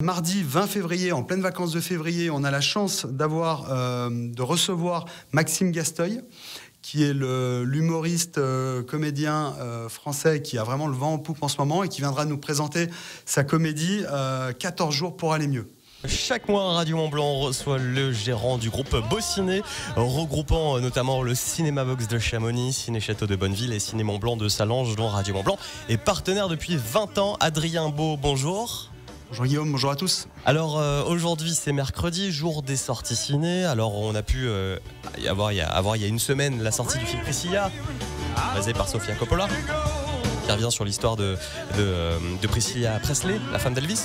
Mardi 20 février, en pleines vacances de février, on a la chance de recevoir Maxime Gasteuil, qui est l'humoriste comédien français qui a vraiment le vent en poupe en ce moment et qui viendra nous présenter sa comédie 14 jours pour aller mieux. Chaque mois, Radio Mont-Blanc reçoit le gérant du groupe Beauciné, regroupant notamment le Cinéma Box de Chamonix, Ciné Château de Bonneville et Ciné Mont-Blanc de Sallanches, dont Radio Mont-Blanc est partenaire depuis 20 ans. Adrien Beau, bonjour. Bonjour Guillaume, bonjour à tous. Alors aujourd'hui c'est mercredi, jour des sorties ciné. Alors on a pu il y a une semaine la sortie du film Priscilla, basé par Sofia Coppola, qui revient sur l'histoire de Priscilla Presley, la femme d'Elvis.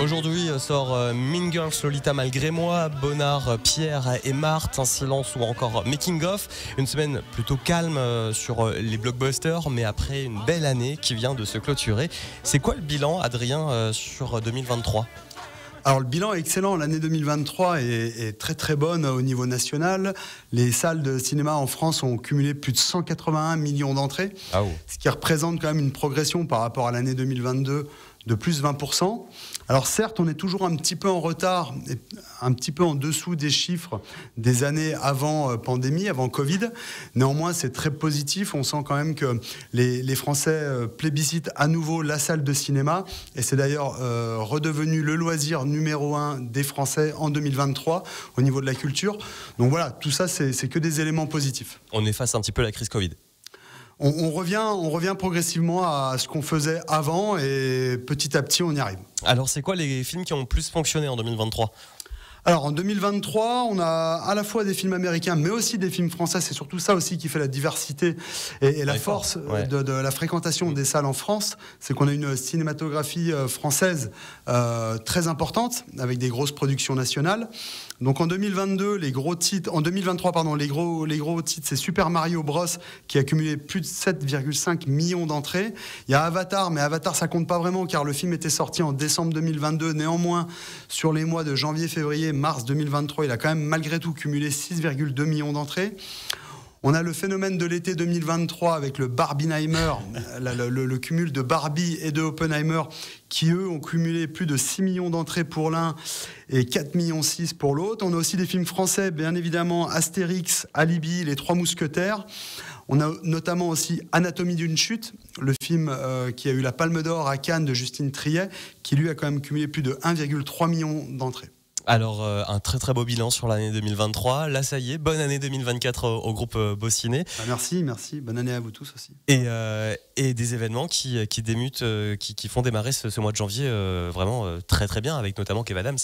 Aujourd'hui sort Mean Girls, Lolita malgré moi, Bonnard, Pierre et Marthe, Un silence ou encore Making of. Une semaine plutôt calme sur les blockbusters, mais après une belle année qui vient de se clôturer. C'est quoi le bilan, Adrien, sur 2023 ? Alors le bilan est excellent, l'année 2023 est très très bonne au niveau national. Les salles de cinéma en France ont cumulé plus de 181 millions d'entrées, ce qui représente quand même une progression par rapport à l'année 2022 de plus de 20%. Alors certes, on est toujours un petit peu en retard, un petit peu en dessous des chiffres des années avant pandémie, avant Covid. Néanmoins, c'est très positif. On sent quand même que les Français plébiscitent à nouveau la salle de cinéma. Et c'est d'ailleurs redevenu le loisir numéro 1 des Français en 2023 au niveau de la culture. Donc voilà, tout ça, c'est que des éléments positifs. On efface un petit peu la crise Covid. On revient progressivement à ce qu'on faisait avant et petit à petit, on y arrive. Alors, c'est quoi les films qui ont le plus fonctionné en 2023 ? Alors en 2023, on a à la fois des films américains, mais aussi des films français. C'est surtout ça aussi qui fait la diversité et la force de la fréquentation des salles en France. C'est qu'on a une cinématographie française très importante, avec des grosses productions nationales. Donc en 2023, les gros titres, c'est Super Mario Bros qui a cumulé plus de 7,5 millions d'entrées. Il y a Avatar, mais Avatar ça compte pas vraiment car le film était sorti en décembre 2022. Néanmoins, sur les mois de janvier, février, mars 2023, il a quand même malgré tout cumulé 6,2 millions d'entrées. On a le phénomène de l'été 2023 avec le Barbieheimer, le cumul de Barbie et de Oppenheimer, qui eux ont cumulé plus de 6 millions d'entrées pour l'un et 4,6 millions pour l'autre. On a aussi des films français, bien évidemment, Astérix, Alibi, Les Trois Mousquetaires. On a notamment aussi Anatomie d'une chute, le film qui a eu la Palme d'Or à Cannes de Justine Triet, qui lui a quand même cumulé plus de 1,3 million d'entrées. Alors, un très très beau bilan sur l'année 2023. Là, ça y est, bonne année 2024 au groupe Beauciné. Merci. Bonne année à vous tous aussi. Et des événements qui débutent, qui font démarrer ce mois de janvier vraiment très très bien, avec notamment Kev Adams.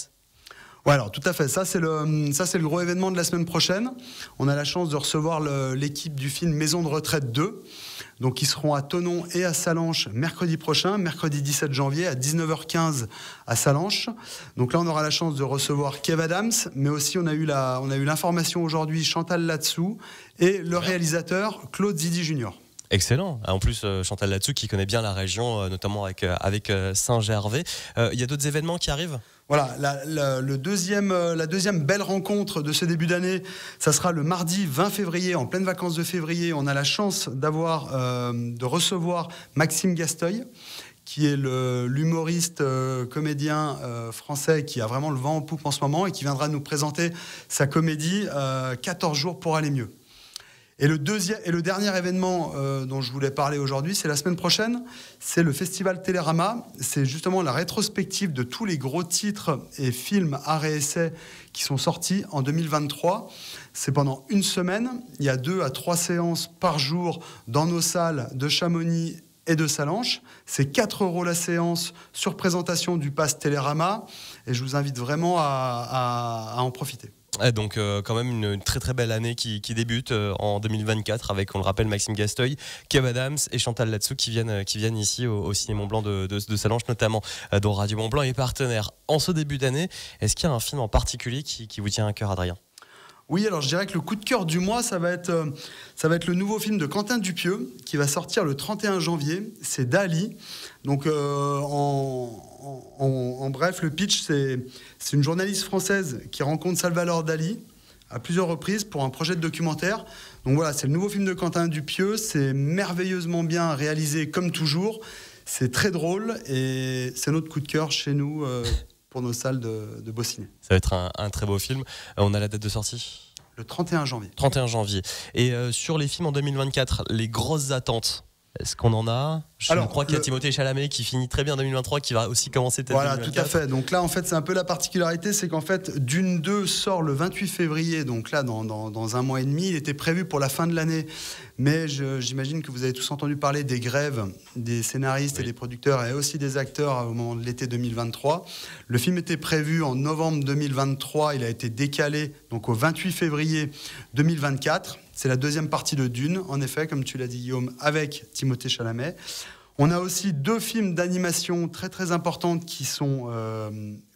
Ouais, alors tout à fait. Ça c'est le gros événement de la semaine prochaine. On a la chance de recevoir l'équipe du film Maison de retraite 2. Donc ils seront à Thonon et à Sallanches mercredi prochain, mercredi 17 janvier à 19h15 à Sallanches. Donc là on aura la chance de recevoir Kev Adams, mais aussi on a eu l'information aujourd'hui Chantal Latsou et le réalisateur Claude Zidi Junior. Excellent. En plus, Chantal Latsou qui connaît bien la région, notamment avec Saint-Gervais. Il y a d'autres événements qui arrivent ? Voilà, la deuxième belle rencontre de ce début d'année, ça sera le mardi 20 février, en pleines vacances de février. On a la chance de recevoir Maxime Gasteuil, qui est l'humoriste comédien français qui a vraiment le vent en poupe en ce moment et qui viendra nous présenter sa comédie 14 jours pour aller mieux. Et le dernier événement dont je voulais parler aujourd'hui, c'est la semaine prochaine. C'est le Festival Télérama. C'est justement la rétrospective de tous les gros titres et films arts et essais qui sont sortis en 2023. C'est pendant une semaine. Il y a 2 à 3 séances par jour dans nos salles de Chamonix et de Sallanches. C'est 4 € la séance sur présentation du pass Télérama. Et je vous invite vraiment à en profiter. Donc quand même une très très belle année qui débute en 2024 avec, on le rappelle, Maxime Gasteuil, Kev Adams et Chantal Latsou qui viennent ici au Ciné Mont-Blanc de Sallanches, notamment dont Radio Mont-Blanc est partenaire. En ce début d'année, est-ce qu'il y a un film en particulier qui vous tient à cœur, Adrien ? Oui, alors je dirais que le coup de cœur du mois, ça va être le nouveau film de Quentin Dupieux qui va sortir le 31 janvier. C'est Dali. Donc en bref, le pitch, c'est une journaliste française qui rencontre Salvador Dali à plusieurs reprises pour un projet de documentaire. Donc voilà, c'est le nouveau film de Quentin Dupieux. C'est merveilleusement bien réalisé comme toujours. C'est très drôle et c'est notre coup de cœur chez nous pour nos salles de beau ciné. Ça va être un très beau film. On a la date de sortie ? Le 31 janvier. 31 janvier. Et sur les films en 2024, les grosses attentes, est-ce qu'on en a ? Je crois qu'il y a Timothée Chalamet qui finit très bien en 2023, qui va aussi commencer peut-être 2024. Voilà, tout à fait. Donc là, en fait, c'est un peu la particularité, c'est qu'en fait, Dune 2 sort le 28 février, donc là, dans un mois et demi. Il était prévu pour la fin de l'année, mais j'imagine que vous avez tous entendu parler des grèves des scénaristes et des producteurs et aussi des acteurs au moment de l'été 2023. Le film était prévu en novembre 2023, il a été décalé donc au 28 février 2024. C'est la deuxième partie de Dune, en effet, comme tu l'as dit Guillaume, avec Timothée Chalamet. On a aussi 2 films d'animation très très importantes qui sont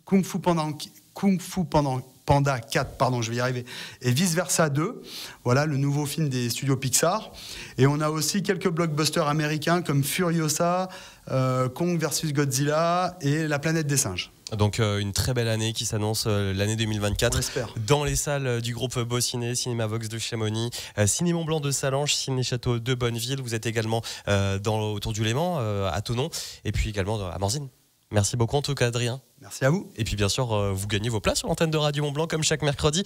Kung Fu Panda 4, pardon, je vais y arriver, et Vice Versa 2, voilà le nouveau film des studios Pixar. Et on a aussi quelques blockbusters américains comme Furiosa, Kong vs Godzilla et La planète des singes. Donc une très belle année qui s'annonce, l'année 2024. On l'espère. Dans les salles du groupe Beau Ciné, Cinéma Vox de Chamonix, Ciné Mont Blanc de Salanches, Ciné Château de Bonneville. Vous êtes également autour du Léman, à Thonon, et puis également à Morzine. Merci beaucoup en tout cas Adrien. Merci à vous. Et puis bien sûr, vous gagnez vos places sur l'antenne de Radio Mont Blanc comme chaque mercredi.